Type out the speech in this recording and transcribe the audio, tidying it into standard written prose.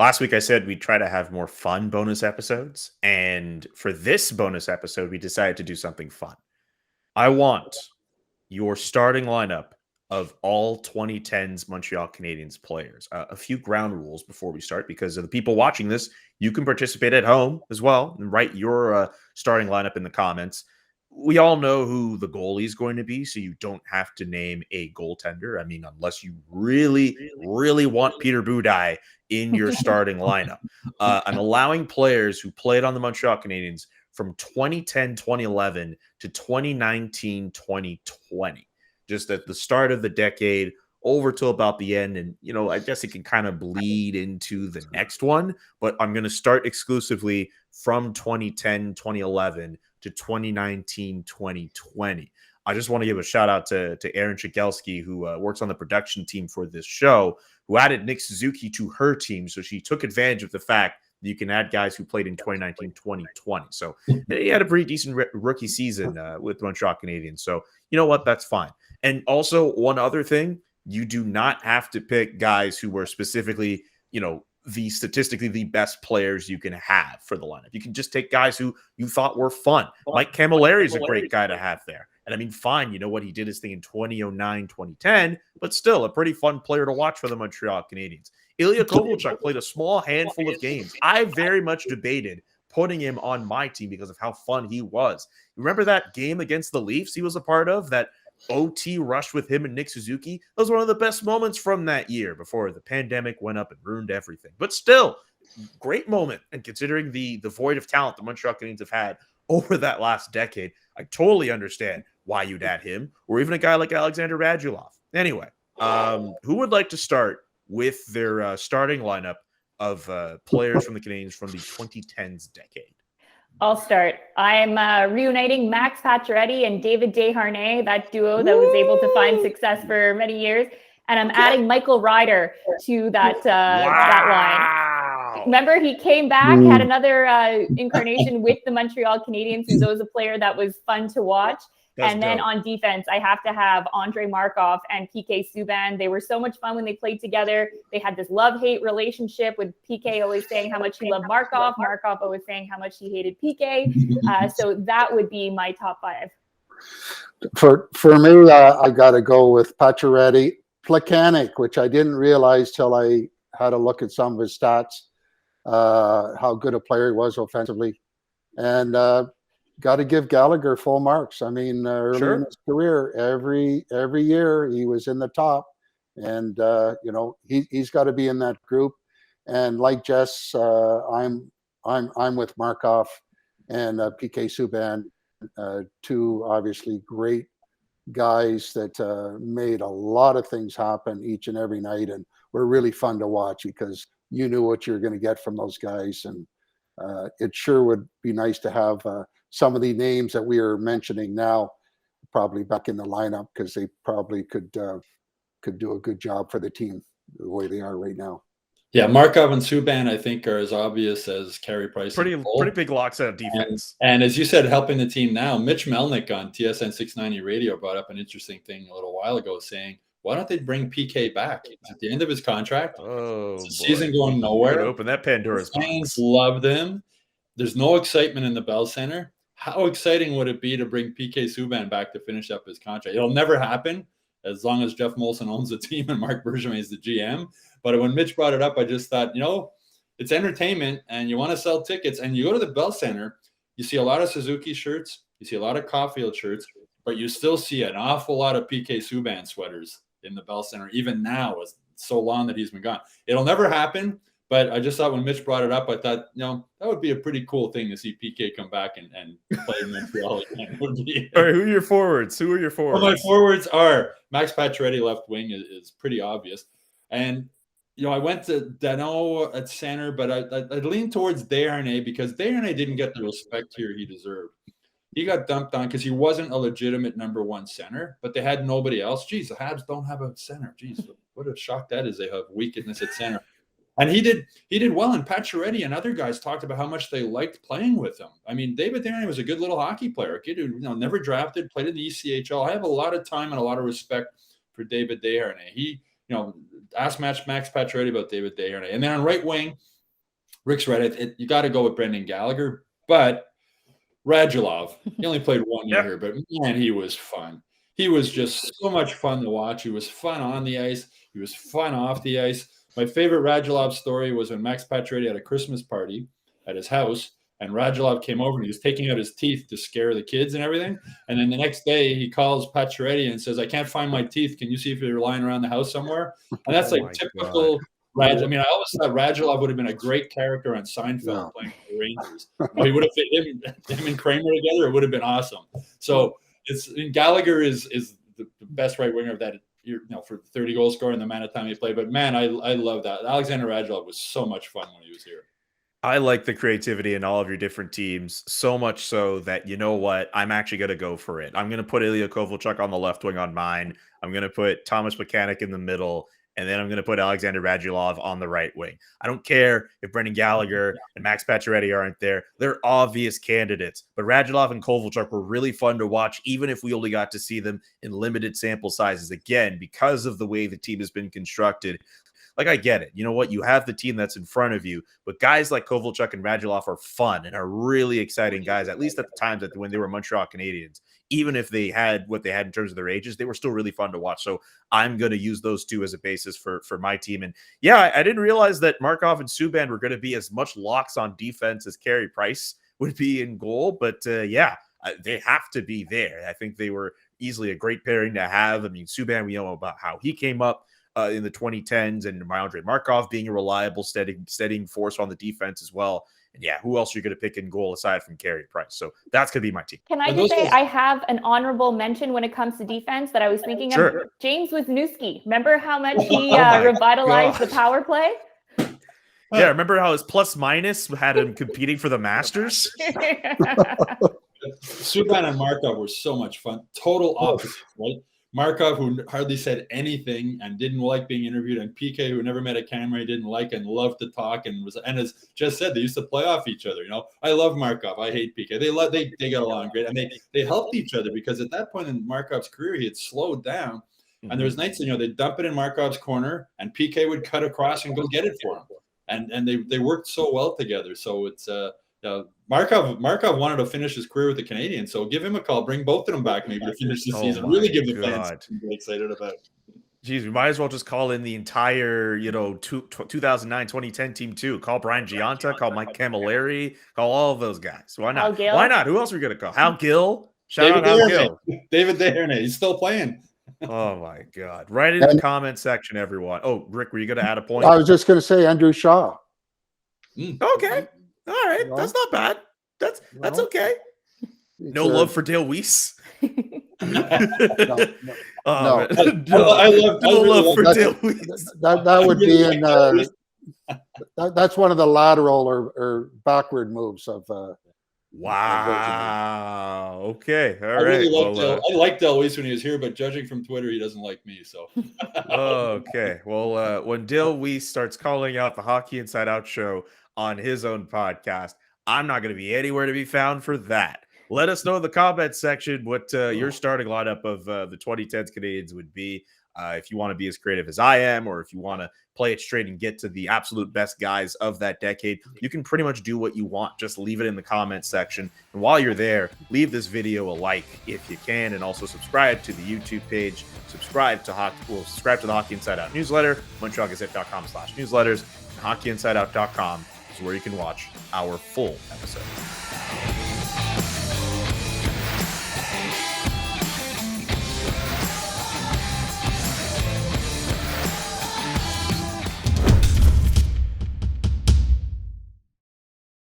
Last week I said we'd try to have more fun bonus episodes, and for this bonus episode, we decided to do something fun. I want your starting lineup of all 2010s Montreal Canadiens players. A few ground rules before we start, because of the people watching this, you can participate at home as well and write your starting lineup in the comments. We all know who the goalie is going to be, so you don't have to name a goaltender. I mean, unless you really, really want Peter Budaj in your starting lineup. I'm allowing players who played on the Montreal Canadiens from 2010, 2011 to 2019, 2020. Just at the start of the decade over till about the end. And, I guess it can kind of bleed into the next one, but I'm going to start exclusively from 2010, 2011 to 2019, 2020. I just want to give a shout out to Aaron Chigelski, who works on the production team for this show, who added Nick Suzuki to her team. So she took advantage of the fact that you can add guys who played in 2019, 2020. So he had a pretty decent rookie season with Montreal Canadiens. So you know what? That's fine. And also one other thing, you do not have to pick guys who were specifically, the statistically the best players you can have for the lineup. You can just take guys who you thought were fun. Mike Camilleri is a great guy to have there. And I mean, fine, he did his thing in 2009, 2010, but still a pretty fun player to watch for the Montreal Canadiens. Ilya Kovalchuk played a small handful of games. I very much debated putting him on my team because of how fun he was. Remember that game against the Leafs he was a part of, that OT rush with him and Nick Suzuki? That was one of the best moments from that year before the pandemic went up and ruined everything. But still, great moment. And considering the void of talent the Montreal Canadiens have had over that last decade, I totally understand why you'd add him, or even a guy like Alexander Radulov. Anyway, who would like to start with their starting lineup of players from the Canadiens from the 2010s decade? I'll start. I'm reuniting Max Pacioretty and David Desharnais, that duo that was able to find success for many years. And I'm adding Michael Ryder to that line. Remember, he came back, had another incarnation with the Montreal Canadiens. He was a player that was fun to watch. Then on defense, I have to have Andrei Markov and PK Subban. They were so much fun when they played together. They had this love-hate relationship, with PK always saying how much he loved Markov. Markov always saying how much he hated PK. So that would be my top five. For me, I got to go with Pacioretty. Plekanec, which I didn't realize till I had a look at some of his stats, how good a player he was offensively. And got to give Gallagher full marks. I mean, early in his career, every year he was in the top, and he's got to be in that group. And like Jess, I'm with Markov and PK Subban, two obviously great guys that made a lot of things happen each and every night, and were really fun to watch because you knew what you were going to get from those guys. And it sure would be nice to have some of the names that we are mentioning now probably back in the lineup, because they probably could do a good job for the team the way they are right now. Yeah, Markov and Subban, I think, are as obvious as Carey Price. Pretty big locks out of defense. And as you said, helping the team now, Mitch Melnick on TSN 690 radio brought up an interesting thing a little while ago, saying, why don't they bring PK back? It's at the end of his contract. Oh, it's a season going nowhere. Open that Pandora's box. Fans loved him. There's no excitement in the Bell Center. How exciting would it be to bring PK Subban back to finish up his contract? It'll never happen as long as Jeff Molson owns the team and Mark Bergevin is the GM. But when Mitch brought it up, I just thought, it's entertainment and you want to sell tickets. And you go to the Bell Center, you see a lot of Suzuki shirts, you see a lot of Caulfield shirts, but you still see an awful lot of PK Subban sweaters in the Bell Center, even now. It's so long that he's been gone. It'll never happen. But I just thought when Mitch brought it up, I thought, that would be a pretty cool thing to see PK come back and play in Montreal again. All right, who are your forwards? Well, my forwards are Max Pacioretty, left wing is pretty obvious. And, I went to Danault at center, but I leaned towards Desharnais because Desharnais didn't get the respect here he deserved. He got dumped on because he wasn't a legitimate number one center, but they had nobody else. Geez, the Habs don't have a center. Geez, what a shock that is. They have weakness at center. And he did well. And Pacioretty and other guys talked about how much they liked playing with him. I mean, David Desharnais was a good little hockey player, a kid who never drafted, played in the ECHL. I have a lot of time and a lot of respect for David Desharnais. He ask Max Pacioretty about David Desharnais. And then on right wing, Rick's right. You got to go with Brendan Gallagher, but Radulov, he only played 1 year here, but man, he was fun. He was just so much fun to watch. He was fun on the ice. He was fun off the ice. My favorite Radulov story was when Max Pacioretty had a Christmas party at his house, and Radulov came over and he was taking out his teeth to scare the kids and everything. And then the next day he calls Pacioretty and says, "I can't find my teeth. Can you see if they're lying around the house somewhere?" And that's like typical Rad. I mean, I always thought Radulov would have been a great character on Seinfeld playing for the Rangers. He would have fit him and Kramer together. It would have been awesome. So Gallagher is the best right winger of that, for 30 goal scorer in the amount of time he played. But man, I love that. Alexander Radulov was so much fun when he was here. I like the creativity in all of your different teams, so much so that, you know what, I'm actually going to go for it. I'm going to put Ilya Kovalchuk on the left wing on mine. I'm going to put Thomas Plekanec in the middle, and then I'm going to put Alexander Radulov on the right wing. I don't care if Brendan Gallagher and Max Pacioretty aren't there. They're obvious candidates. But Radulov and Kovalchuk were really fun to watch, even if we only got to see them in limited sample sizes. Again, because of the way the team has been constructed. Like, I get it. You know what? You have the team that's in front of you, but guys like Kovalchuk and Radulov are fun and are really exciting guys, at least at the times that when they were Montreal Canadiens. Even if they had what they had in terms of their ages, they were still really fun to watch. So I'm going to use those two as a basis for my team. And yeah, I didn't realize that Markov and Subban were going to be as much locks on defense as Carey Price would be in goal. But they have to be there. I think they were easily a great pairing to have. I mean, Subban, we know about how he came up in the 2010s, and Andrei Markov being a reliable, steadying force on the defense as well. And yeah, who else are you going to pick in goal aside from Carey Price? So that's going to be my team. Can I just say I have an honorable mention when it comes to defense that I was thinking of? James Wisniewski. Remember how much he revitalized the power play? Yeah, remember how his plus minus had him competing for the Masters? Subban and Markov were so much fun. Total opposites, right? Markov, who hardly said anything and didn't like being interviewed, and PK, who never met a camera he didn't like and loved to talk, and as just said, they used to play off each other. I love Markov. I hate PK. They got along great, and they helped each other, because at that point in Markov's career, he had slowed down, and there was nights they'd dump it in Markov's corner, and PK would cut across and go get it for him, and they worked so well together. So it's Markov wanted to finish his career with the Canadiens, so give him a call. Bring both of them back maybe to finish the season. Really give the fans something to be excited about. Geez, we might as well just call in the entire 2009-2010 team too. Call Brian Giunta, call Mike Camilleri, call all of those guys. Why not? Why not? Who else are we going to call? Hal Gill? Shout out Hal Gill. David Desharnais. He's still playing. Oh my God. Right in the comment section, everyone. Oh, Rick, were you going to add a point? I was just going to say Andrew Shaw. Okay. All right. That's not bad. That's okay. No love for Dale Weiss. No. I love for Dale Weiss. That would be in. That's one of the lateral or backward moves of. Wow. Okay. All right. Really I liked Dale Weiss when he was here, but judging from Twitter, he doesn't like me. So. Okay. Well, when Dale Weiss starts calling out the Hockey Inside Out show on his own podcast, I'm not going to be anywhere to be found for that. Let us know in the comments section what your starting lineup of the 2010s Canadiens would be. If you want to be as creative as I am, or if you want to play it straight and get to the absolute best guys of that decade, you can pretty much do what you want. Just leave it in the comments section. And while you're there, leave this video a like if you can, and also subscribe to the YouTube page. Subscribe to the Hockey Inside Out newsletter, MontrealGazette.com/newsletters, and HockeyInsideOut.com is where you can watch our full episode.